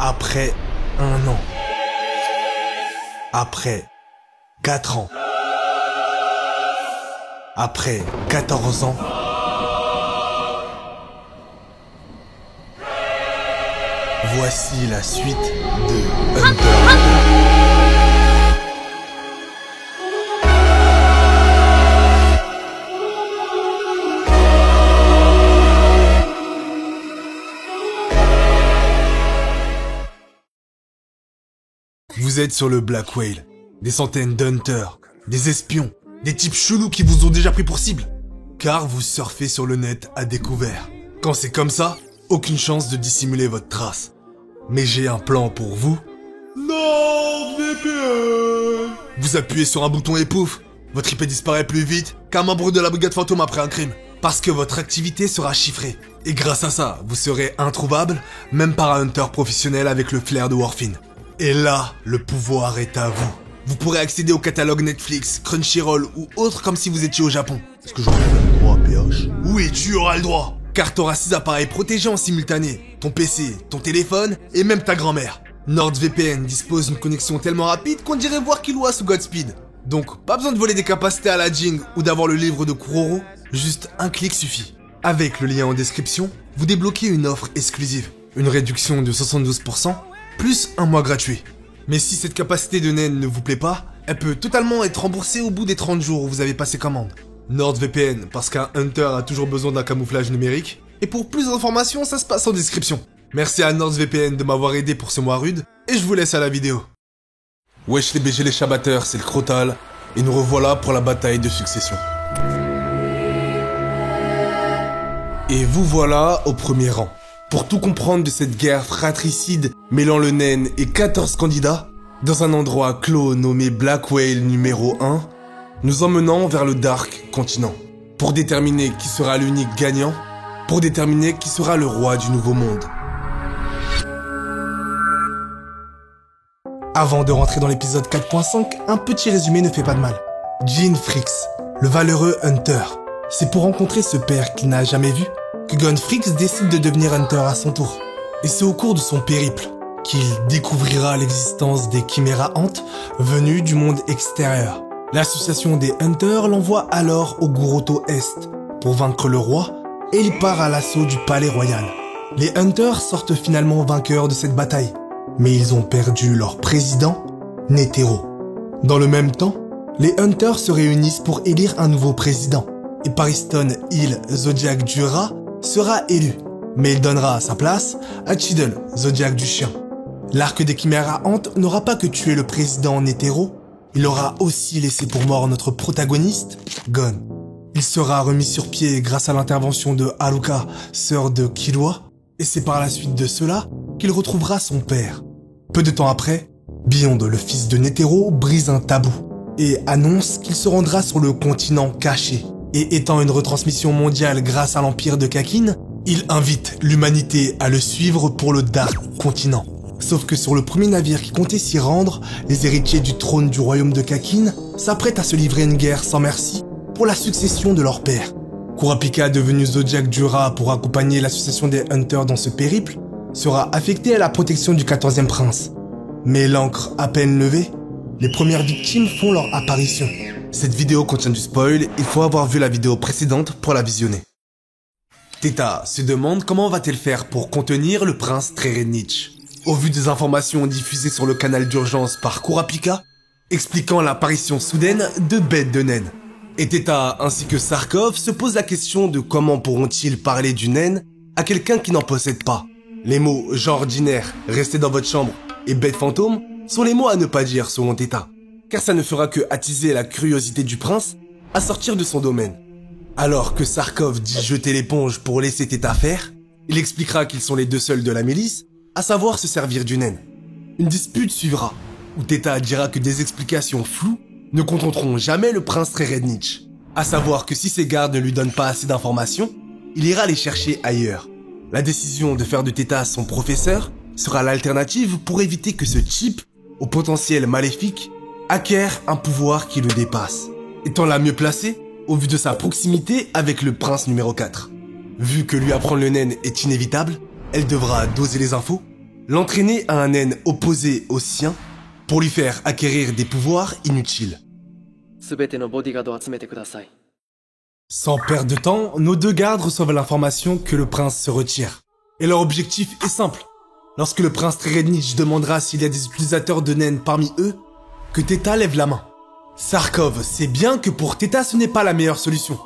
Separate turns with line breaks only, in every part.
Après 1 an. Après 4 ans. Après 14 ans. Voici la suite de Hunter. Vous êtes sur le Black Whale. Des centaines d'hunters, des espions, des types chelous qui vous ont déjà pris pour cible. Car vous surfez sur le net à découvert. Quand c'est comme ça, aucune chance de dissimuler votre trace. Mais j'ai un plan pour vous. NordVPN. Vous appuyez sur un bouton et pouf, votre IP disparaît plus vite qu'un membre de la brigade fantôme après un crime. Parce que votre activité sera chiffrée. Et grâce à ça, vous serez introuvable, même par un hunter professionnel avec le flair de Warfin. Et là, le pouvoir est à vous. Vous pourrez accéder au catalogue Netflix, Crunchyroll ou autre comme si vous étiez au Japon. Est-ce que j'aurai le droit, PH? Oui, tu auras le droit. Car t'auras 6 appareils protégés en simultané. Ton PC, ton téléphone et même ta grand-mère. NordVPN dispose d'une connexion tellement rapide qu'on dirait voir Killua sous Godspeed. Donc, pas besoin de voler des capacités à la Jing ou d'avoir le livre de Kuroro. Juste un clic suffit. Avec le lien en description, vous débloquez une offre exclusive. Une réduction de 72%. Plus 1 mois gratuit. Mais si cette capacité de naine ne vous plaît pas, elle peut totalement être remboursée au bout des 30 jours où vous avez passé commande. NordVPN, parce qu'un hunter a toujours besoin d'un camouflage numérique. Et pour plus d'informations, ça se passe en description. Merci à NordVPN de m'avoir aidé pour ce mois rude, et je vous laisse à la vidéo. Wesh les BG les chabatteurs, c'est le Crotal, et nous revoilà pour la bataille de succession. Et vous voilà au premier rang. Pour tout comprendre de cette guerre fratricide mêlant le naine et 14 candidats, dans un endroit clos nommé Black Whale numéro 1, nous emmenons vers le Dark Continent, pour déterminer qui sera l'unique gagnant, pour déterminer qui sera le roi du nouveau monde. Avant de rentrer dans l'épisode 4.5, un petit résumé ne fait pas de mal. Jean Fricks, le valeureux hunter, c'est pour rencontrer ce père qu'il n'a jamais vu que Gon Fricks décide de devenir hunter à son tour. Et c'est au cours de son périple qu'il découvrira l'existence des chiméras Ant venus du monde extérieur. L'association des hunters l'envoie alors au Guroto Est pour vaincre le roi et il part à l'assaut du palais royal. Les hunters sortent finalement vainqueurs de cette bataille, mais ils ont perdu leur président, Netero. Dans le même temps, les hunters se réunissent pour élire un nouveau président et Pariston Hill Zodiac du rat sera élu, mais il donnera sa place à Cheadle, Zodiac du chien. L'arc des chiméras Ant n'aura pas que tué le président Netero, il aura aussi laissé pour mort notre protagoniste, Gon. Il sera remis sur pied grâce à l'intervention de Haruka, sœur de Killua, et c'est par la suite de cela qu'il retrouvera son père. Peu de temps après, Beyond, le fils de Netero, brise un tabou et annonce qu'il se rendra sur le continent caché. Et étant une retransmission mondiale grâce à l'empire de Kakin, il invite l'humanité à le suivre pour le Dark Continent. Sauf que sur le premier navire qui comptait s'y rendre, les héritiers du trône du royaume de Kakin s'apprêtent à se livrer une guerre sans merci pour la succession de leur père. Kurapika, devenu Zodiac du rat pour accompagner l'association des hunters dans ce périple, sera affecté à la protection du 14e prince. Mais l'ancre à peine levée, les premières victimes font leur apparition. Cette vidéo contient du spoil, il faut avoir vu la vidéo précédente pour la visionner. Teta se demande comment va-t-elle faire pour contenir le prince Trerenich. Au vu des informations diffusées sur le canal d'urgence par Kurapika, expliquant l'apparition soudaine de bêtes de naine. Et Teta ainsi que Sarkov se posent la question de comment pourront-ils parler du naine à quelqu'un qui n'en possède pas. Les mots genre ordinaire, restez dans votre chambre et bête fantôme sont les mots à ne pas dire selon Teta. Car ça ne fera que attiser la curiosité du prince à sortir de son domaine. Alors que Sarkov dit jeter l'éponge pour laisser Teta faire, il expliquera qu'ils sont les deux seuls de la milice à savoir se servir du naine. Une dispute suivra, où Teta dira que des explications floues ne contenteront jamais le prince Trerenich. À savoir que si ses gardes ne lui donnent pas assez d'informations, il ira les chercher ailleurs. La décision de faire de Teta son professeur sera l'alternative pour éviter que ce type, au potentiel maléfique, acquiert un pouvoir qui le dépasse, étant la mieux placée au vu de sa proximité avec le prince numéro 4. Vu que lui apprendre le naine est inévitable, elle devra doser les infos l'entraîner à un naine opposé au sien pour lui faire acquérir des pouvoirs inutiles. Sans perdre de temps, nos deux gardes reçoivent l'information que le prince se retire. Et leur objectif est simple. Lorsque le prince Trerenich demandera s'il y a des utilisateurs de naines parmi eux, que Teta lève la main. Sarkov sait bien que pour Teta ce n'est pas la meilleure solution,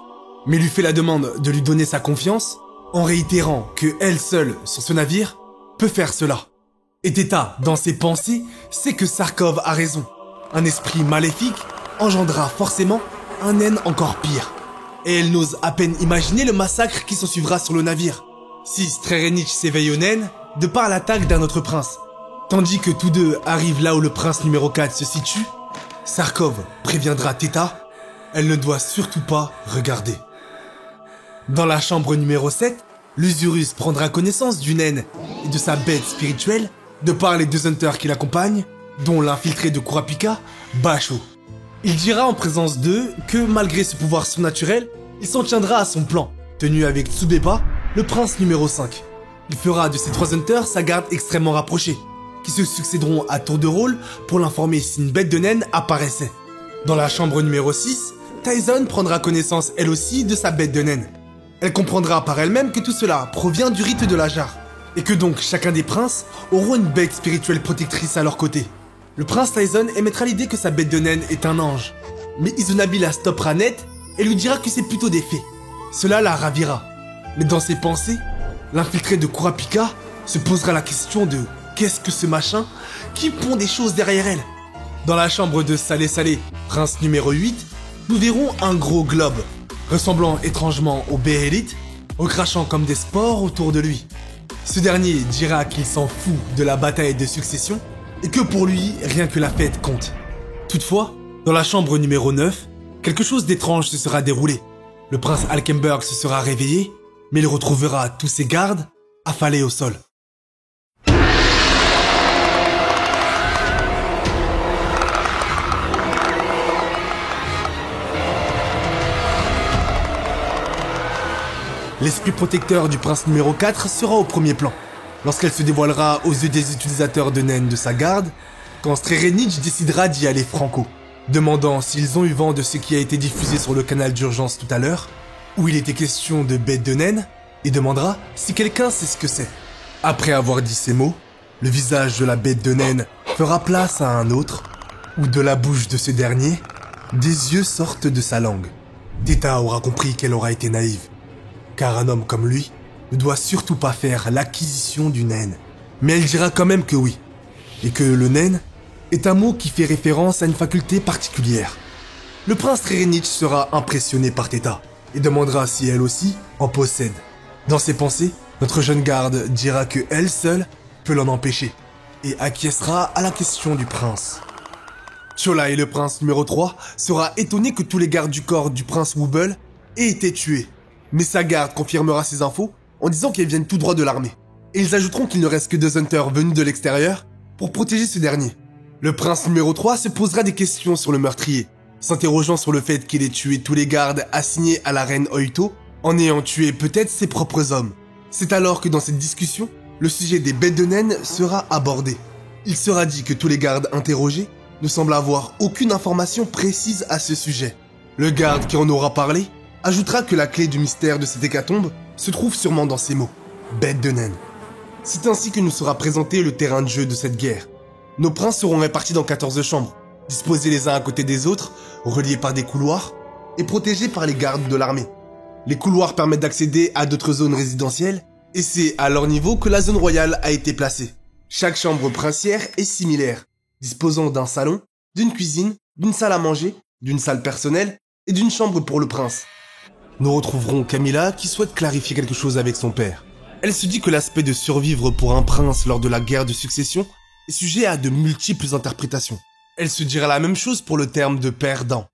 mais lui fait la demande de lui donner sa confiance en réitérant que elle seule, sur ce navire, peut faire cela. Et Teta, dans ses pensées, sait que Sarkov a raison. Un esprit maléfique engendrera forcément un naine encore pire. Et elle n'ose à peine imaginer le massacre qui s'ensuivra sur le navire, si Trerenich s'éveille au naine de par l'attaque d'un autre prince. Tandis que tous deux arrivent là où le prince numéro 4 se situe, Sarkov préviendra Teta, elle ne doit surtout pas regarder. Dans la chambre numéro 7, l'Usurus prendra connaissance du naine et de sa bête spirituelle de par les deux hunters qui l'accompagnent, dont l'infiltré de Kurapika, Basho. Il dira en présence d'eux que malgré ce pouvoir surnaturel, il s'en tiendra à son plan, tenu avec Tsubeba, le prince numéro 5. Il fera de ces trois hunters sa garde extrêmement rapprochée, qui se succéderont à tour de rôle pour l'informer si une bête de naine apparaissait. Dans la chambre numéro 6, Tyson prendra connaissance elle aussi de sa bête de naine. Elle comprendra par elle-même que tout cela provient du rite de la jarre, et que donc chacun des princes auront une bête spirituelle protectrice à leur côté. Le prince Tyson émettra l'idée que sa bête de naine est un ange, mais Izunabi la stoppera net et lui dira que c'est plutôt des fées. Cela la ravira, mais dans ses pensées, l'infiltré de Kurapika se posera la question de qu'est-ce que ce machin qui pond des choses derrière elle. Dans la chambre de Salé Salé, prince numéro 8, nous verrons un gros globe, ressemblant étrangement au Béélite, recrachant comme des spores autour de lui. Ce dernier dira qu'il s'en fout de la bataille de succession et que pour lui, rien que la fête compte. Toutefois, dans la chambre numéro 9, quelque chose d'étrange se sera déroulé. Le prince Alkenberg se sera réveillé, mais il retrouvera tous ses gardes affalés au sol. L'esprit protecteur du prince numéro 4 sera au premier plan, lorsqu'elle se dévoilera aux yeux des utilisateurs de naines de sa garde, quand Trerenich décidera d'y aller franco, demandant s'ils ont eu vent de ce qui a été diffusé sur le canal d'urgence tout à l'heure, où il était question de bêtes de naines, et demandera si quelqu'un sait ce que c'est. Après avoir dit ces mots, le visage de la bête de naine fera place à un autre, où de la bouche de ce dernier, des yeux sortent de sa langue. Teta aura compris qu'elle aura été naïve, car un homme comme lui ne doit surtout pas faire l'acquisition du naine. Mais elle dira quand même que oui, et que le naine est un mot qui fait référence à une faculté particulière. Le prince Trerenich sera impressionné par Teta, et demandera si elle aussi en possède. Dans ses pensées, notre jeune garde dira que elle seule peut l'en empêcher, et acquiescera à la question du prince. Cholai, le prince numéro 3, sera étonné que tous les gardes du corps du prince Wubble aient été tués. Mais sa garde confirmera ces infos en disant qu'elles viennent tout droit de l'armée. Et ils ajouteront qu'il ne reste que 2 hunters venus de l'extérieur pour protéger ce dernier. Le prince numéro 3 se posera des questions sur le meurtrier, s'interrogeant sur le fait qu'il ait tué tous les gardes assignés à la reine Oito en ayant tué peut-être ses propres hommes. C'est alors que dans cette discussion, le sujet des bêtes de naine sera abordé. Il sera dit que tous les gardes interrogés ne semblent avoir aucune information précise à ce sujet. Le garde qui en aura parlé ajoutera que la clé du mystère de cette hécatombe se trouve sûrement dans ces mots, bête de naine. C'est ainsi que nous sera présenté le terrain de jeu de cette guerre. Nos princes seront répartis dans 14 chambres, disposés les uns à côté des autres, reliés par des couloirs, et protégés par les gardes de l'armée. Les couloirs permettent d'accéder à d'autres zones résidentielles, et c'est à leur niveau que la zone royale a été placée. Chaque chambre princière est similaire, disposant d'un salon, d'une cuisine, d'une salle à manger, d'une salle personnelle et d'une chambre pour le prince. Nous retrouverons Camilla qui souhaite clarifier quelque chose avec son père. Elle se dit que l'aspect de survivre pour un prince lors de la guerre de succession est sujet à de multiples interprétations. Elle se dira la même chose pour le terme de perdant.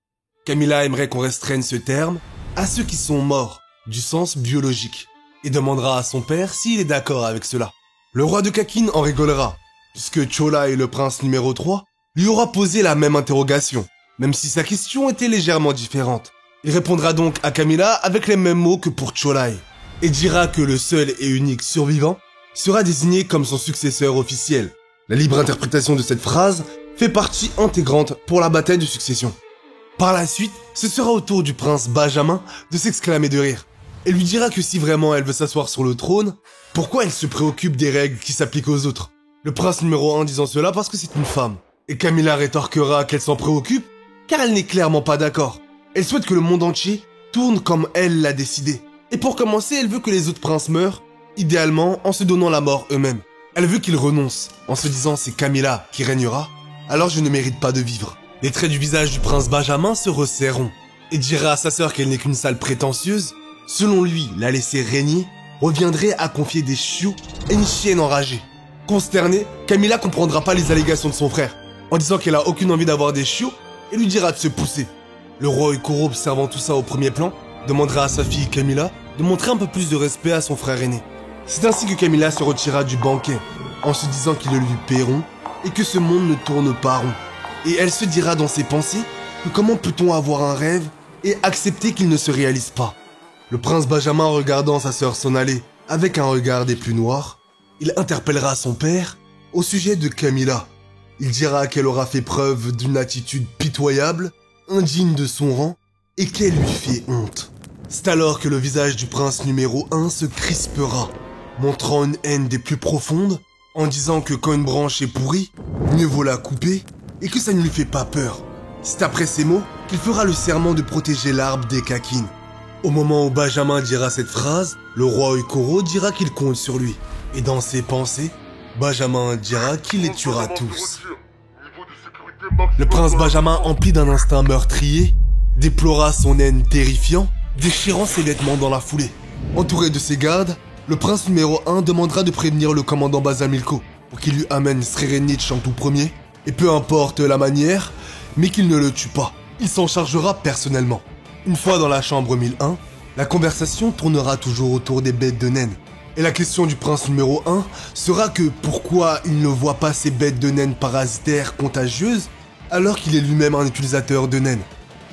Camilla aimerait qu'on restreigne ce terme à ceux qui sont morts, du sens biologique, et demandera à son père s'il est d'accord avec cela. Le roi de Kakin en rigolera, puisque Cholai, le prince numéro 3, lui aura posé la même interrogation, même si sa question était légèrement différente. Il répondra donc à Camilla avec les mêmes mots que pour Cholai, et dira que le seul et unique survivant sera désigné comme son successeur officiel. La libre interprétation de cette phrase fait partie intégrante pour la bataille de succession. Par la suite, ce sera au tour du prince Benjamin de s'exclamer de rire. Elle lui dira que si vraiment elle veut s'asseoir sur le trône, pourquoi elle se préoccupe des règles qui s'appliquent aux autres? Le prince numéro 1 disant cela parce que c'est une femme. Et Camilla rétorquera qu'elle s'en préoccupe, car elle n'est clairement pas d'accord. Elle souhaite que le monde entier tourne comme elle l'a décidé. Et pour commencer, elle veut que les autres princes meurent, idéalement en se donnant la mort eux-mêmes. Elle veut qu'ils renoncent, en se disant c'est Camilla qui régnera, alors je ne mérite pas de vivre. Les traits du visage du prince Benjamin se resserreront, et dira à sa sœur qu'elle n'est qu'une sale prétentieuse. Selon lui, la laisser régner reviendrait à confier des chiots à une chienne enragée. Consternée, Camilla comprendra pas les allégations de son frère, en disant qu'elle a aucune envie d'avoir des chiots, et lui dira de se pousser. Le roi Ikoro, observant tout ça au premier plan, demandera à sa fille Camilla de montrer un peu plus de respect à son frère aîné. C'est ainsi que Camilla se retira du banquet, en se disant qu'ils le lui paieront, et que ce monde ne tourne pas rond. Et elle se dira dans ses pensées que comment peut-on avoir un rêve et accepter qu'il ne se réalise pas. Le prince Benjamin, regardant sa sœur s'en aller avec un regard des plus noirs, il interpellera son père au sujet de Camilla. Il dira qu'elle aura fait preuve d'une attitude pitoyable, indigne de son rang, et qu'elle lui fait honte. C'est alors que le visage du prince numéro 1 se crispera, montrant une haine des plus profondes, en disant que quand une branche est pourrie, mieux vaut la couper, et que ça ne lui fait pas peur. C'est après ces mots qu'il fera le serment de protéger l'arbre des kakines. Au moment où Benjamin dira cette phrase, le roi Ikoro dira qu'il compte sur lui. Et dans ses pensées, Benjamin dira qu'il les tuera tous. Le prince Benjamin, empli d'un instinct meurtrier, déplora son haine terrifiant, déchirant ses vêtements dans la foulée. Entouré de ses gardes, le prince numéro 1 demandera de prévenir le commandant Basamilko pour qu'il lui amène Srebrenica en tout premier, et peu importe la manière, mais qu'il ne le tue pas. Il s'en chargera personnellement. Une fois dans la chambre 1001, la conversation tournera toujours autour des bêtes de naine. Et la question du prince numéro 1 sera que pourquoi il ne voit pas ces bêtes de naine parasitaires contagieuses alors qu'il est lui-même un utilisateur de naine.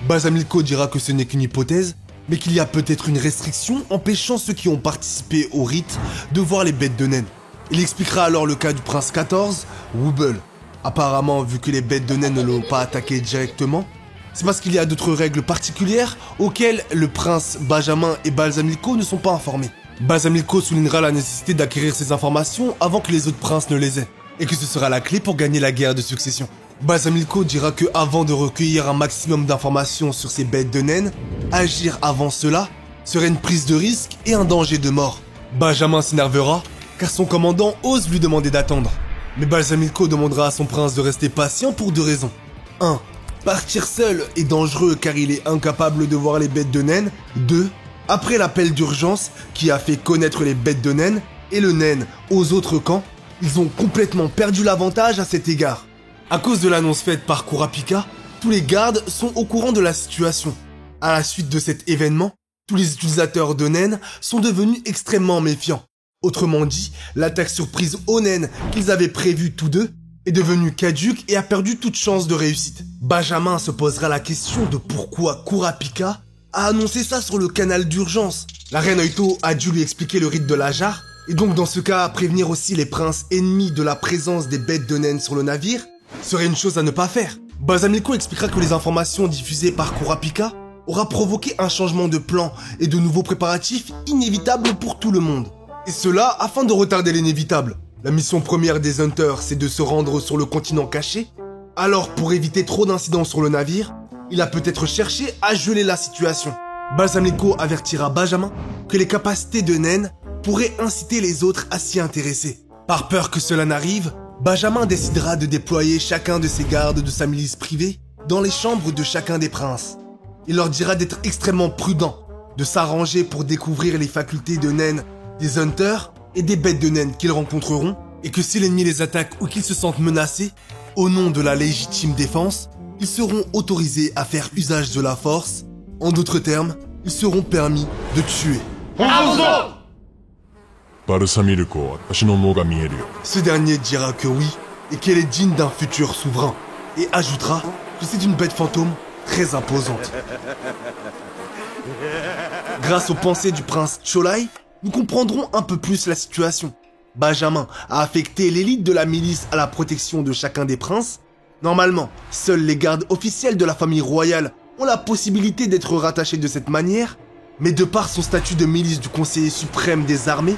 Basamilko dira que ce n'est qu'une hypothèse, mais qu'il y a peut-être une restriction empêchant ceux qui ont participé au rite de voir les bêtes de naine. Il expliquera alors le cas du prince 14, Wubble. Apparemment, vu que les bêtes de naine ne l'ont pas attaqué directement, c'est parce qu'il y a d'autres règles particulières auxquelles le prince Benjamin et Basamilko ne sont pas informés. Basamilko soulignera la nécessité d'acquérir ces informations avant que les autres princes ne les aient, et que ce sera la clé pour gagner la guerre de succession. Basamilko dira que avant de recueillir un maximum d'informations sur ces bêtes de naine, agir avant cela serait une prise de risque et un danger de mort. Benjamin s'énervera car son commandant ose lui demander d'attendre. Mais Basamilko demandera à son prince de rester patient pour deux raisons. 1. Partir seul est dangereux car il est incapable de voir les bêtes de naine. 2. Après l'appel d'urgence qui a fait connaître les bêtes de naine et le naine aux autres camps, ils ont complètement perdu l'avantage à cet égard. À cause de l'annonce faite par Kurapika, tous les gardes sont au courant de la situation. À la suite de cet événement, tous les utilisateurs de naine sont devenus extrêmement méfiants. Autrement dit, l'attaque surprise aux naines qu'ils avaient prévue tous deux est devenue caduque et a perdu toute chance de réussite. Benjamin se posera la question de pourquoi Kurapika a annoncé ça sur le canal d'urgence. La reine Oito a dû lui expliquer le rite de la jarre, et donc dans ce cas, prévenir aussi les princes ennemis de la présence des bêtes de naine sur le navire serait une chose à ne pas faire. Basamilko expliquera que les informations diffusées par Kurapika aura provoqué un changement de plan et de nouveaux préparatifs inévitables pour tout le monde. Et cela afin de retarder l'inévitable. La mission première des Hunters, c'est de se rendre sur le continent caché. Alors, pour éviter trop d'incidents sur le navire, il a peut-être cherché à geler la situation. Basamilko avertira Benjamin que les capacités de naine pourraient inciter les autres à s'y intéresser. Par peur que cela n'arrive, Benjamin décidera de déployer chacun de ses gardes de sa milice privée dans les chambres de chacun des princes. Il leur dira d'être extrêmement prudents, de s'arranger pour découvrir les facultés de naine des Hunters et des bêtes de naine qu'ils rencontreront, et que si l'ennemi les attaque ou qu'ils se sentent menacés, au nom de la légitime défense, ils seront autorisés à faire usage de la force. En d'autres termes, ils seront permis de tuer. Ce dernier dira que oui, et qu'elle est digne d'un futur souverain, et ajoutera que c'est une bête fantôme très imposante. Grâce aux pensées du prince Cholai, nous comprendrons un peu plus la situation. Benjamin a affecté l'élite de la milice à la protection de chacun des princes, normalement, seuls les gardes officiels de la famille royale ont la possibilité d'être rattachés de cette manière, mais de par son statut de milice du conseiller suprême des armées,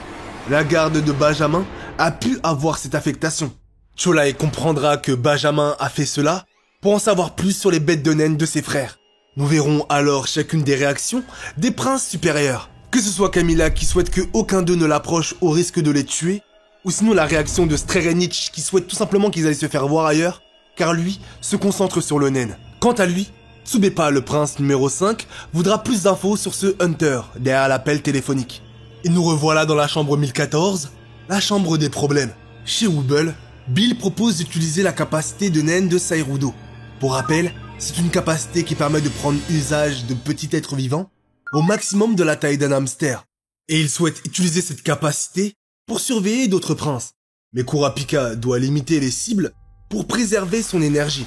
la garde de Benjamin a pu avoir cette affectation. Cholae comprendra que Benjamin a fait cela pour en savoir plus sur les bêtes de naine de ses frères. Nous verrons alors chacune des réactions des princes supérieurs. Que ce soit Camilla qui souhaite que aucun d'eux ne l'approche au risque de les tuer, ou sinon la réaction de Strerenich qui souhaite tout simplement qu'ils aillent se faire voir ailleurs, car lui se concentre sur le naine. Quant à lui, Tsubepa, le prince numéro 5, voudra plus d'infos sur ce Hunter derrière l'appel téléphonique. Et nous revoilà dans la chambre 1014, la chambre des problèmes. Chez Wubble, Bill propose d'utiliser la capacité de naine de Sairudo. Pour rappel, c'est une capacité qui permet de prendre usage de petits êtres vivants au maximum de la taille d'un hamster. Et il souhaite utiliser cette capacité pour surveiller d'autres princes. Mais Kurapika doit limiter les cibles pour préserver son énergie.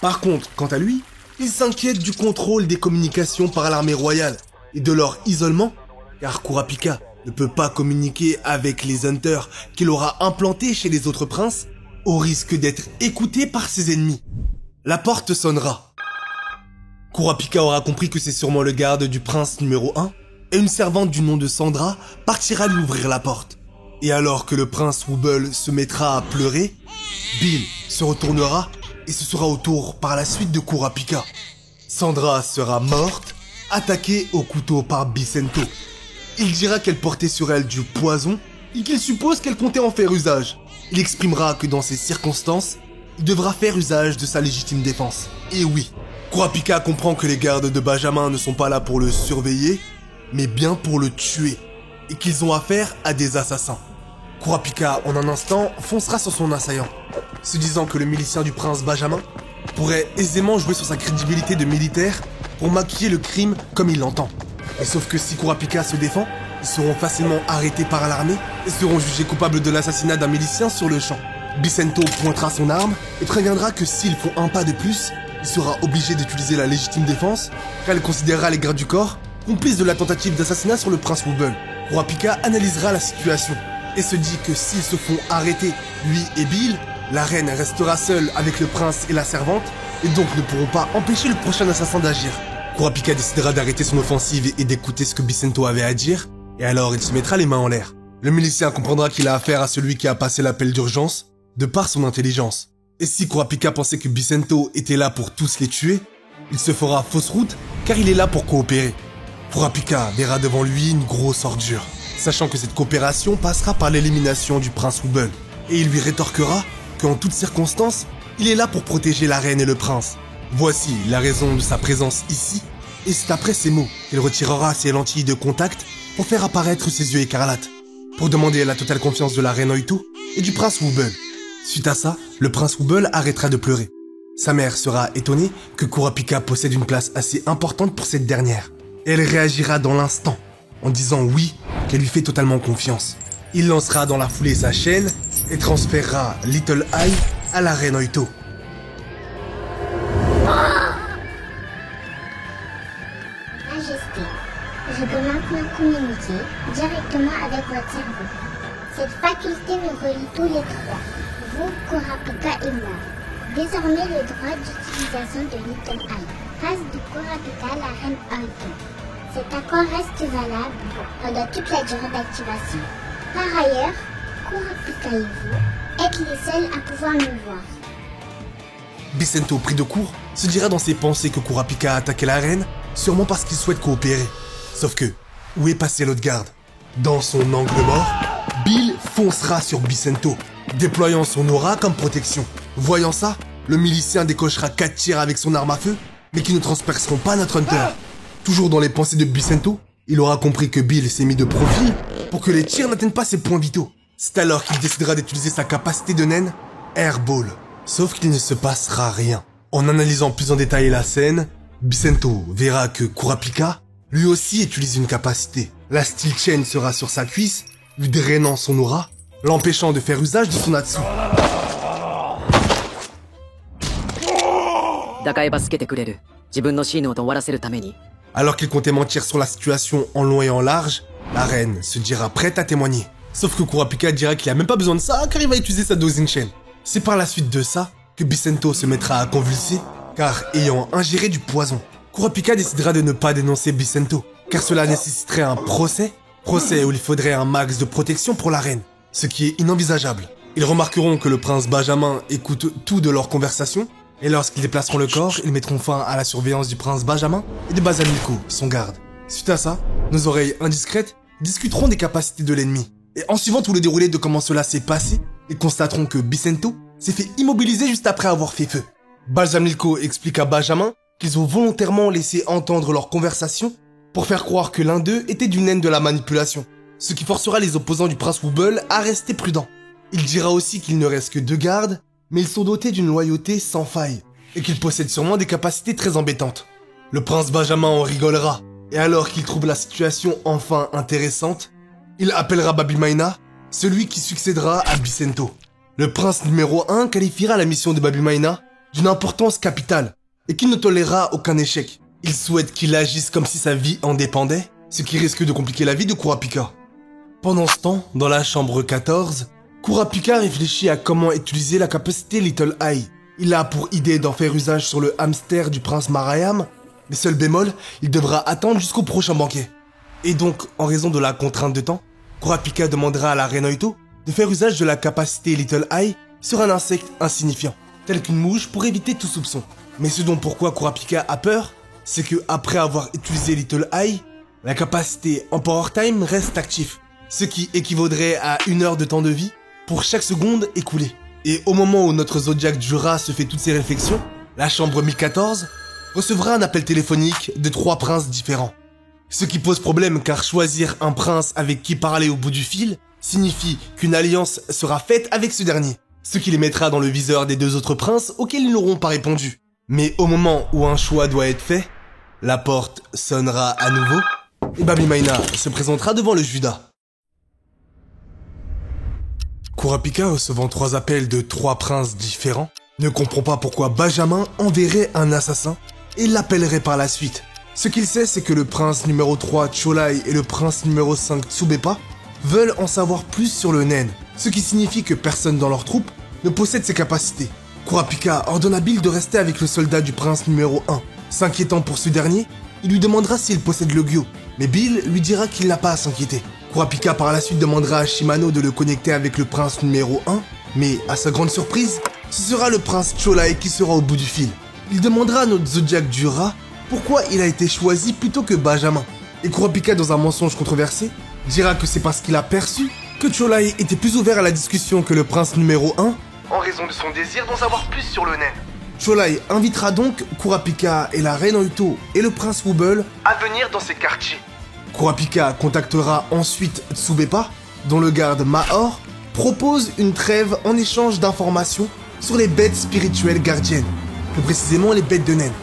Par contre, quant à lui, il s'inquiète du contrôle des communications par l'armée royale et de leur isolement, car Kurapika ne peut pas communiquer avec les Hunters qu'il aura implantés chez les autres princes, au risque d'être écouté par ses ennemis. La porte sonnera. Kurapika aura compris que c'est sûrement le garde du prince numéro 1, et une servante du nom de Sandra partira lui ouvrir la porte. Et alors que le prince Wubble se mettra à pleurer, Bill se retournera et ce sera au tour par la suite de Kurapika. Sandra sera morte, attaquée au couteau par Bicento. Il dira qu'elle portait sur elle du poison et qu'il suppose qu'elle comptait en faire usage. Il exprimera que dans ces circonstances, il devra faire usage de sa légitime défense. Et oui, Kurapika comprend que les gardes de Benjamin ne sont pas là pour le surveiller, mais bien pour le tuer, et qu'ils ont affaire à des assassins. Kurapika, en un instant, foncera sur son assaillant, se disant que le milicien du prince Benjamin pourrait aisément jouer sur sa crédibilité de militaire pour maquiller le crime comme il l'entend. Et sauf que si Kurapika se défend, ils seront facilement arrêtés par l'armée et seront jugés coupables de l'assassinat d'un milicien sur le champ. Bicento pointera son arme et préviendra que s'ils font un pas de plus, il sera obligé d'utiliser la légitime défense, car elle considérera les gardes du corps complices de la tentative d'assassinat sur le prince Wubble. Kurapika analysera la situation et se dit que s'ils se font arrêter, lui et Bill, la reine restera seule avec le prince et la servante, et donc ne pourront pas empêcher le prochain assassin d'agir. Kurapika décidera d'arrêter son offensive et d'écouter ce que Bicento avait à dire, et alors il se mettra les mains en l'air. Le milicien comprendra qu'il a affaire à celui qui a passé l'appel d'urgence, de par son intelligence. Et si Kurapika pensait que Bicento était là pour tous les tuer, il se fera fausse route car il est là pour coopérer. Kurapika verra devant lui une grosse ordure, sachant que cette coopération passera par l'élimination du prince Wubble. Et il lui rétorquera qu'en toutes circonstances, il est là pour protéger la reine et le prince. Voici la raison de sa présence ici, et c'est après ces mots qu'il retirera ses lentilles de contact pour faire apparaître ses yeux écarlates, pour demander la totale confiance de la reine Oito et du prince Wubble. Suite à ça, le prince Wubble arrêtera de pleurer. Sa mère sera étonnée que Kurapika possède une place assez importante pour cette dernière. Et elle réagira dans l'instant, en disant oui, qu'elle lui fait totalement confiance. Il lancera dans la foulée sa chaîne et transférera Little Eye à la reine Oito.
Majesté, je peux maintenant communiquer directement avec votre cerveau. Cette faculté nous relie tous les trois, vous, Kurapika et moi. Désormais, le droit d'utilisation de Little Eye passe de Kurapika à la reine Oito. Cet accord reste valable pendant toute la durée d'activation. Par ailleurs, Kurapika et vous êtes les seuls à pouvoir me voir.
Bicento, pris de court, se dira dans ses pensées que Kurapika a attaqué la reine, sûrement parce qu'il souhaite coopérer. Sauf que, où est passé l'autre garde? Dans son angle mort, Bill foncera sur Bicento, déployant son aura comme protection. Voyant ça, le milicien décochera 4 tirs avec son arme à feu, mais qui ne transperceront pas notre Hunter. Toujours dans les pensées de Bicento, il aura compris que Bill s'est mis de profil pour que les tirs n'atteignent pas ses points vitaux. C'est alors qu'il décidera d'utiliser sa capacité de naine, Airball. Sauf qu'il ne se passera rien. En analysant plus en détail la scène, Bicento verra que Kurapika, lui aussi utilise une capacité. La Steel Chain sera sur sa cuisse, lui drainant son aura, l'empêchant de faire usage de son Atsu. Alors qu'il comptait mentir sur la situation en long et en large, la reine se dira prête à témoigner. Sauf que Kurapika dira qu'il a même pas besoin de ça car il va utiliser sa dosing chain. C'est par la suite de ça que Bicento se mettra à convulser car ayant ingéré du poison. Kurapika décidera de ne pas dénoncer Bicento car cela nécessiterait un procès où il faudrait un max de protection pour la reine, ce qui est inenvisageable. Ils remarqueront que le prince Benjamin écoute tout de leur conversation et lorsqu'ils déplaceront le corps, ils mettront fin à la surveillance du prince Benjamin et de Basamiko, son garde. Suite à ça, nos oreilles indiscrètes discuteront des capacités de l'ennemi. Et en suivant tout le déroulé de comment cela s'est passé, ils constateront que Bicento s'est fait immobiliser juste après avoir fait feu. Basamiko explique à Benjamin qu'ils ont volontairement laissé entendre leur conversation pour faire croire que l'un d'eux était d'une haine de la manipulation, ce qui forcera les opposants du prince Wubble à rester prudents. Il dira aussi qu'il ne reste que 2 gardes, mais ils sont dotés d'une loyauté sans faille, et qu'ils possèdent sûrement des capacités très embêtantes. Le prince Benjamin en rigolera, et alors qu'il trouve la situation enfin intéressante, il appellera Babymaina, celui qui succédera à Bicento. Le prince numéro 1 qualifiera la mission de Babymaina d'une importance capitale, et qu'il ne tolérera aucun échec. Il souhaite qu'il agisse comme si sa vie en dépendait, ce qui risque de compliquer la vie de Kurapika. Pendant ce temps, dans la chambre 14, Kurapika réfléchit à comment utiliser la capacité Little Eye. Il a pour idée d'en faire usage sur le hamster du prince Marayam, mais seul bémol, il devra attendre jusqu'au prochain banquet. Et donc, en raison de la contrainte de temps, Kurapika demandera à la reine Oito de faire usage de la capacité Little Eye sur un insecte insignifiant, tel qu'une mouche pour éviter tout soupçon. Mais ce dont pourquoi Kurapika a peur, c'est que après avoir utilisé Little Eye, la capacité Emperor Time reste active, ce qui équivaudrait à 1 heure de temps de vie pour chaque seconde écoulée. Et au moment où notre Zodiac du rat se fait toutes ces réflexions, la chambre 1014 recevra un appel téléphonique de 3 princes différents. Ce qui pose problème car choisir un prince avec qui parler au bout du fil signifie qu'une alliance sera faite avec ce dernier, ce qui les mettra dans le viseur des 2 autres princes auxquels ils n'auront pas répondu. Mais au moment où un choix doit être fait, la porte sonnera à nouveau et Babymaina se présentera devant le Judas. Kurapika, recevant 3 appels de 3 princes différents, ne comprend pas pourquoi Benjamin enverrait un assassin et l'appellerait par la suite. Ce qu'il sait, c'est que le prince numéro 3 Cholai et le prince numéro 5 Tsubepa veulent en savoir plus sur le naine, ce qui signifie que personne dans leur troupe ne possède ses capacités. Kurapika ordonne à Bill de rester avec le soldat du prince numéro 1. S'inquiétant pour ce dernier, il lui demandera s'il possède le Gyo, mais Bill lui dira qu'il n'a pas à s'inquiéter. Kurapika par la suite demandera à Shimano de le connecter avec le prince numéro 1, mais à sa grande surprise, ce sera le prince Cholai qui sera au bout du fil. Il demandera à notre Zodiac du rat pourquoi il a été choisi plutôt que Benjamin. Et Kurapika, dans un mensonge controversé, dira que c'est parce qu'il a perçu que Cholai était plus ouvert à la discussion que le prince numéro 1, en raison de son désir d'en savoir plus sur le naine. Cholai invitera donc Kurapika et la reine Oito et le prince Wubble à venir dans ses quartiers. Kurapika contactera ensuite Tsubepa, dont le garde Mahor propose une trêve en échange d'informations sur les bêtes spirituelles gardiennes, plus précisément les bêtes de naine.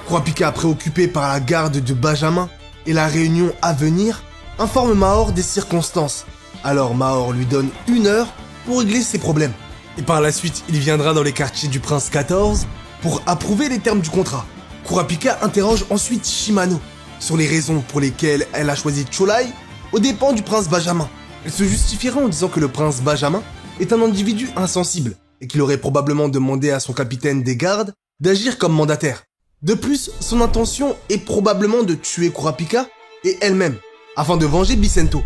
Kurapika, préoccupé par la garde de Benjamin et la réunion à venir, informe Mahor des circonstances. Alors Mahor lui donne 1 heure pour régler ses problèmes. Et par la suite, il viendra dans les quartiers du prince 14 pour approuver les termes du contrat. Kurapika interroge ensuite Shimano sur les raisons pour lesquelles elle a choisi Cholai aux dépens du prince Benjamin. Elle se justifiera en disant que le prince Benjamin est un individu insensible et qu'il aurait probablement demandé à son capitaine des gardes d'agir comme mandataire. De plus, son intention est probablement de tuer Kurapika et elle-même, afin de venger Bicento.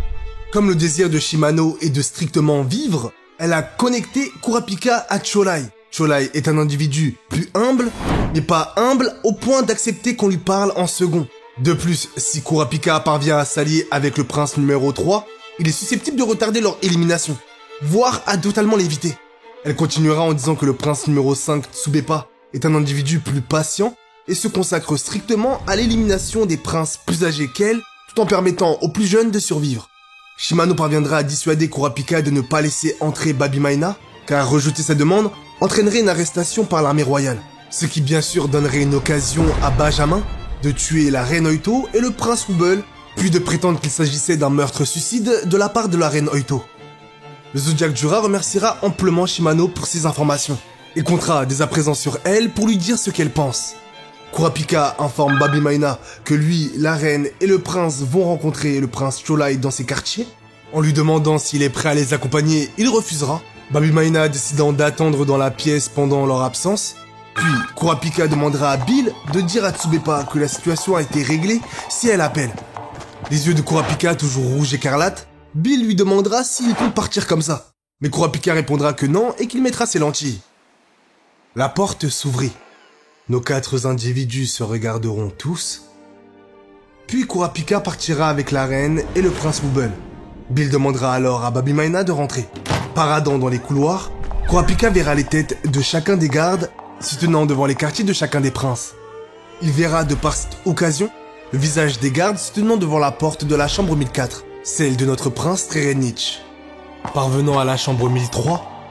Comme le désir de Shimano est de strictement vivre, elle a connecté Kurapika à Cholai. Cholai est un individu plus humble, mais pas humble au point d'accepter qu'on lui parle en second. De plus, si Kurapika parvient à s'allier avec le prince numéro 3, il est susceptible de retarder leur élimination, voire à totalement l'éviter. Elle continuera en disant que le prince numéro 5 Tsubepa est un individu plus patient et se consacre strictement à l'élimination des princes plus âgés qu'elle, tout en permettant aux plus jeunes de survivre. Shimano parviendra à dissuader Kurapika de ne pas laisser entrer Babymaina, car rejeter sa demande entraînerait une arrestation par l'armée royale, ce qui bien sûr donnerait une occasion à Benjamin de tuer la reine Oito et le prince Wubble, puis de prétendre qu'il s'agissait d'un meurtre-suicide de la part de la reine Oito. Le Zodiac du rat remerciera amplement Shimano pour ses informations, et comptera dès à présent sur elle pour lui dire ce qu'elle pense. Kurapika informe Babymaina que lui, la reine et le prince vont rencontrer le prince Cholai dans ses quartiers, En lui demandant s'il est prêt à les accompagner, il refusera, Baby Maina décidant d'attendre dans la pièce pendant leur absence. Puis, Kurapika demandera à Bill de dire à Tsubeba que la situation a été réglée si elle appelle. Les yeux de Kurapika toujours rouges écarlates, Bill lui demandera s'il peut partir comme ça. Mais Kurapika répondra que non et qu'il mettra ses lentilles. La porte s'ouvrit. Nos 4 individus se regarderont tous. Puis Kurapika partira avec la reine et le prince Bubble. Bill demandera alors à Baby Maina de rentrer. Paradant dans les couloirs, Kurapika verra les têtes de chacun des gardes se tenant devant les quartiers de chacun des princes. Il verra de par cette occasion le visage des gardes se tenant devant la porte de la chambre 1004, celle de notre prince Trerenich. Parvenant à la chambre 1003,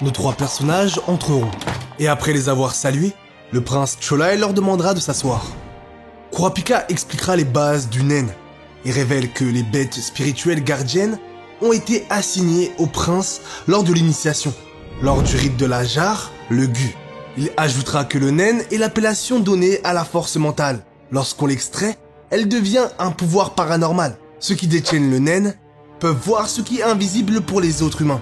nos 3 personnages entreront. Et après les avoir salués, le prince Cholai leur demandera de s'asseoir. Kurapika expliquera les bases du Nen et révèle que les bêtes spirituelles gardiennes ont été assignées au prince lors de l'initiation, lors du rite de la jarre, le Gu. Il ajoutera que le Nen est l'appellation donnée à la force mentale. Lorsqu'on l'extrait, elle devient un pouvoir paranormal. Ceux qui détiennent le Nen peuvent voir ce qui est invisible pour les autres humains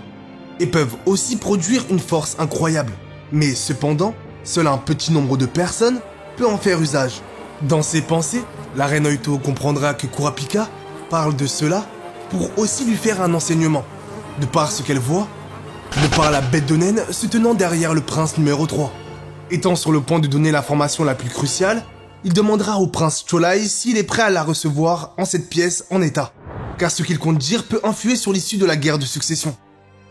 et peuvent aussi produire une force incroyable. Mais cependant, seul un petit nombre de personnes peut en faire usage. Dans ses pensées, la reine Oito comprendra que Kurapika parle de cela pour aussi lui faire un enseignement. De par ce qu'elle voit, de par la bête de Nen se tenant derrière le prince numéro 3. Étant sur le point de donner l'information la plus cruciale, il demandera au prince Cholai s'il est prêt à la recevoir en cette pièce en état. Car ce qu'il compte dire peut influer sur l'issue de la guerre de succession.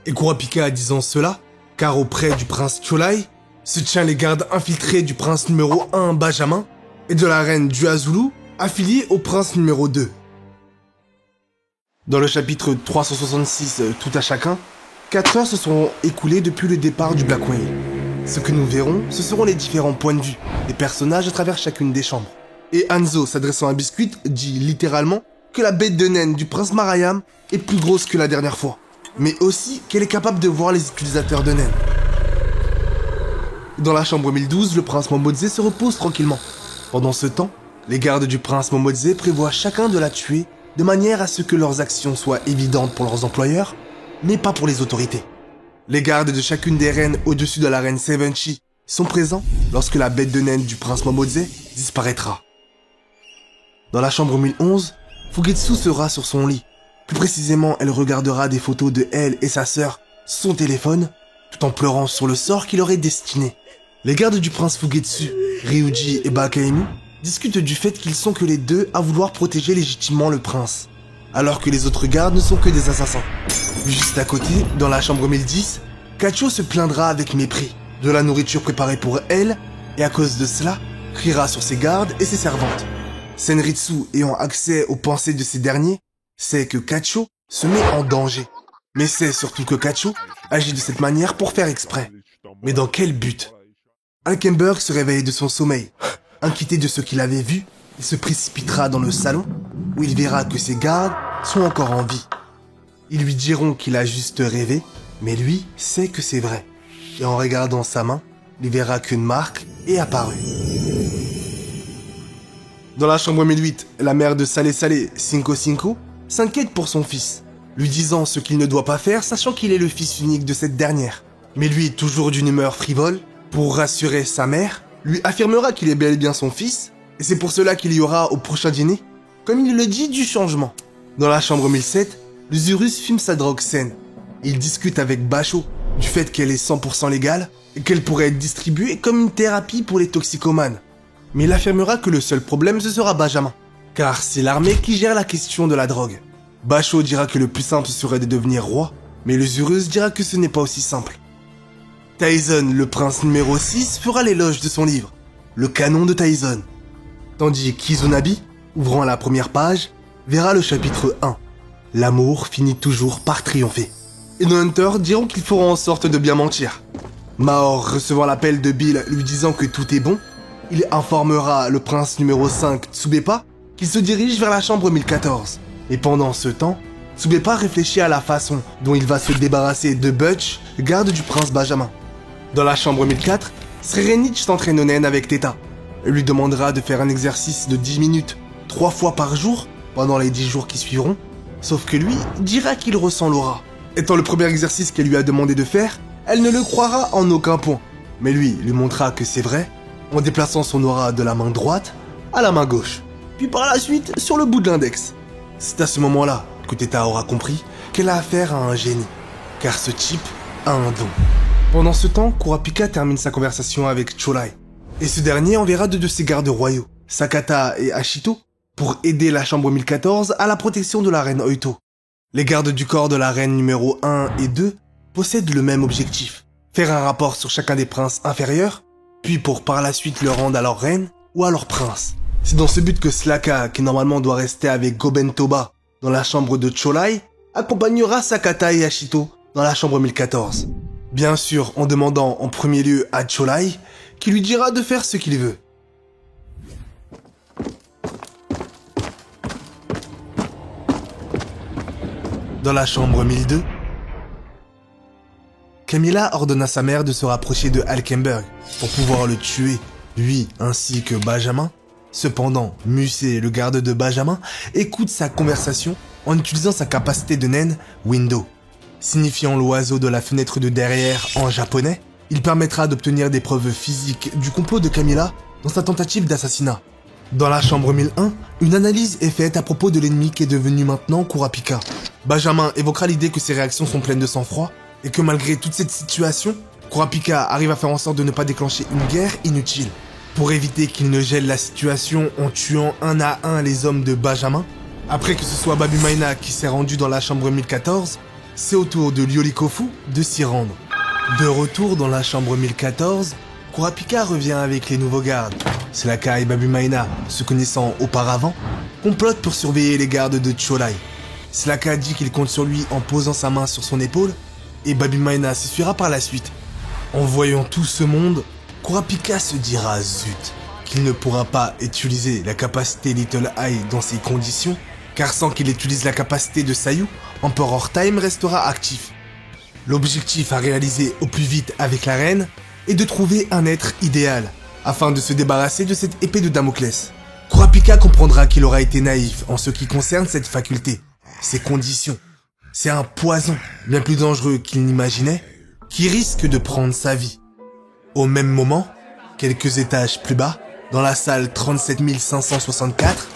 Et Kurapika disant cela, car auprès du prince Cholai se tient les gardes infiltrés du prince numéro 1 Benjamin et de la reine Duazulu, affiliés au prince numéro 2. Dans le chapitre 366 Tout à chacun, 4 heures se seront écoulées depuis le départ du Black Whale. Ce que nous verrons, ce seront les différents points de vue des personnages à travers chacune des chambres. Et Hanzo, s'adressant à Biscuit, dit littéralement que la bête de Nen du prince Marayam est plus grosse que la dernière fois, mais aussi qu'elle est capable de voir les utilisateurs de Nen. Dans la chambre 1012, le prince Momodze se repose tranquillement. Pendant ce temps, les gardes du prince Momodze prévoient chacun de la tuer de manière à ce que leurs actions soient évidentes pour leurs employeurs, mais pas pour les autorités. Les gardes de chacune des reines au-dessus de la reine Sevenchi sont présents lorsque la bête de Nen du prince Momodze disparaîtra. Dans la chambre 1011, Fugetsu sera sur son lit. Plus précisément, elle regardera des photos de elle et sa sœur sur son téléphone, tout en pleurant sur le sort qui leur est destiné. Les gardes du prince Fugetsu, Ryuji et Bakaemi, discutent du fait qu'ils sont que les deux à vouloir protéger légitimement le prince, alors que les autres gardes ne sont que des assassins. Juste à côté, dans la chambre 1010, Kacho se plaindra avec mépris de la nourriture préparée pour elle, et à cause de cela, criera sur ses gardes et ses servantes. Senritsu, ayant accès aux pensées de ces derniers, sait que Kacho se met en danger, mais sait surtout que Kacho agit de cette manière pour faire exprès. Mais dans quel but? Alkenberg se réveille de son sommeil. Inquiété de ce qu'il avait vu, il se précipitera dans le salon, où il verra que ses gardes sont encore en vie. Ils lui diront qu'il a juste rêvé, mais lui sait que c'est vrai. Et en regardant sa main, il verra qu'une marque est apparue. Dans la chambre 1008, la mère de Salé Salé, Cinco Cinco, s'inquiète pour son fils, lui disant ce qu'il ne doit pas faire, sachant qu'il est le fils unique de cette dernière. Mais lui, toujours d'une humeur frivole, pour rassurer sa mère, lui affirmera qu'il est bel et bien son fils, et c'est pour cela qu'il y aura au prochain dîner, comme il le dit, du changement. Dans la chambre 1007, l'Usurus fume sa drogue saine. Il discute avec Basho du fait qu'elle est 100% légale et qu'elle pourrait être distribuée comme une thérapie pour les toxicomanes. Mais il affirmera que le seul problème ce sera Benjamin, car c'est l'armée qui gère la question de la drogue. Basho dira que le plus simple serait de devenir roi, mais l'Usurus dira que ce n'est pas aussi simple. Tyson, le prince numéro 6, fera l'éloge de son livre, Le canon de Tyson. Tandis qu'Izunabi, ouvrant la première page, verra le chapitre 1. L'amour finit toujours par triompher. Et nos hunters diront qu'ils feront en sorte de bien mentir. Maor, recevant l'appel de Bill lui disant que tout est bon, il informera le prince numéro 5, Tsubeba, qu'il se dirige vers la chambre 1014. Et pendant ce temps, Tsubeba réfléchit à la façon dont il va se débarrasser de Butch, garde du prince Benjamin. Dans la chambre 1004, Srerenich s'entraîne au naine avec Theta. Elle lui demandera de faire un exercice de 10 minutes, 3 fois par jour, pendant les 10 jours qui suivront, Sauf que lui dira qu'il ressent l'aura. Étant le premier exercice qu'elle lui a demandé de faire, elle ne le croira en aucun point. Mais lui montrera que c'est vrai, en déplaçant son aura de la main droite à la main gauche. Puis par la suite, sur le bout de l'index. C'est à ce moment-là que Teta aura compris qu'elle a affaire à un génie. Car ce type a un don. Pendant ce temps, Kurapika termine sa conversation avec Cholai. Et ce dernier enverra deux de ses gardes royaux, Sakata et Ashito, pour aider la chambre 1014 à la protection de la reine Oito. Les gardes du corps de la reine numéro 1 et 2 possèdent le même objectif, faire un rapport sur chacun des princes inférieurs, puis pour par la suite le rendre à leur reine ou à leur prince. C'est dans ce but que Slaka, qui normalement doit rester avec Goben Toba dans la chambre de Cholai, accompagnera Sakata et Ashito dans la chambre 1014. Bien sûr en demandant en premier lieu à Cholai, qui lui dira de faire ce qu'il veut. Dans la chambre 1002, Camilla ordonne à sa mère de se rapprocher de Halkenberg pour pouvoir le tuer, lui ainsi que Benjamin. Cependant, Musée, le garde de Benjamin, écoute sa conversation en utilisant sa capacité de naine Window. Signifiant l'oiseau de la fenêtre de derrière en japonais, il permettra d'obtenir des preuves physiques du complot de Camilla dans sa tentative d'assassinat. Dans la chambre 1001, une analyse est faite à propos de l'ennemi qui est devenu maintenant Kurapika. Benjamin évoquera l'idée que ses réactions sont pleines de sang-froid et que malgré toute cette situation, Kurapika arrive à faire en sorte de ne pas déclencher une guerre inutile. Pour éviter qu'il ne gèle la situation en tuant un à un les hommes de Benjamin, après que ce soit Baby Maina qui s'est rendu dans la chambre 1014, c'est au tour de Lyolikofu de s'y rendre. De retour dans la chambre 1014, Kurapika revient avec les nouveaux gardes. Slaka et Baby Maina, se connaissant auparavant, complotent pour surveiller les gardes de Cholai. Slaka dit qu'il compte sur lui en posant sa main sur son épaule, et Baby Maina se suivra par la suite. En voyant tout ce monde, Kurapika se dira zut, qu'il ne pourra pas utiliser la capacité Little Eye dans ces conditions, car sans qu'il utilise la capacité de Sayu, Emperor Time restera actif. L'objectif à réaliser au plus vite avec la reine est de trouver un être idéal, afin de se débarrasser de cette épée de Damoclès. Kurapika comprendra qu'il aura été naïf en ce qui concerne cette faculté, ses conditions. C'est un poison, bien plus dangereux qu'il n'imaginait, qui risque de prendre sa vie. Au même moment, quelques étages plus bas, dans la salle 37 564,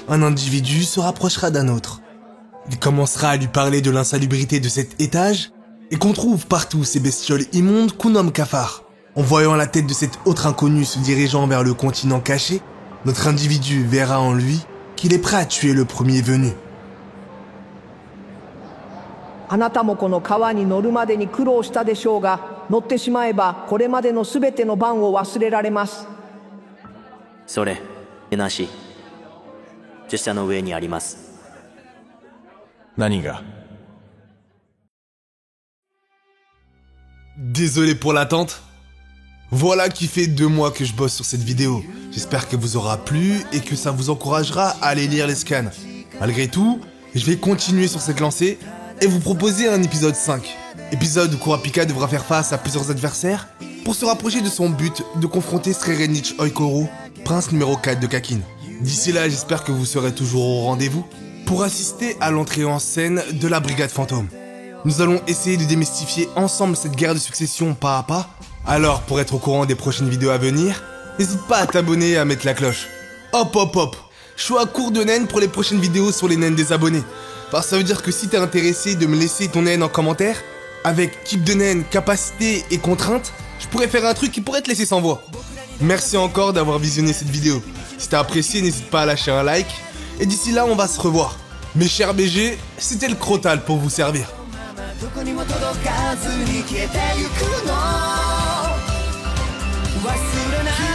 un individu se rapprochera d'un autre. Il commencera à lui parler de l'insalubrité de cet étage, et qu'on trouve partout ces bestioles immondes qu'on nomme cafards. En voyant la tête de cet autre inconnu se dirigeant vers le continent caché, notre individu verra en lui qu'il est prêt à tuer le premier venu.
あなたもこの川に乗るまでに苦労したでしょうが、乗ってしまえばこれまでのすべての晩を忘れられます。
それ、なし。樹下の上にあります。
何が？
Désolé pour l'attente. Voilà qui fait 2 mois que je bosse sur cette vidéo. J'espère qu'elle vous aura plu et que ça vous encouragera à aller lire les scans. Malgré tout, je vais continuer sur cette lancée et vous proposer un épisode 5. Épisode où Kurapika devra faire face à plusieurs adversaires pour se rapprocher de son but de confronter Srerenic Oikoro, prince numéro 4 de Kakin. D'ici là, j'espère que vous serez toujours au rendez-vous pour assister à l'entrée en scène de la Brigade Fantôme. Nous allons essayer de démystifier ensemble cette guerre de succession pas à pas. Alors, pour être au courant des prochaines vidéos à venir, n'hésite pas à t'abonner et à mettre la cloche. Hop hop hop, je suis à court de naines pour les prochaines vidéos sur les naines des abonnés. Parce que ça veut dire que si t'es intéressé de me laisser ton naine en commentaire, avec type de naine, capacité et contrainte, je pourrais faire un truc qui pourrait te laisser sans voix. Merci encore d'avoir visionné cette vidéo. Si t'as apprécié, n'hésite pas à lâcher un like. Et d'ici là, on va se revoir. Mes chers BG, c'était le Crotal pour vous servir.
どこにも届かずに消えてゆくの忘れない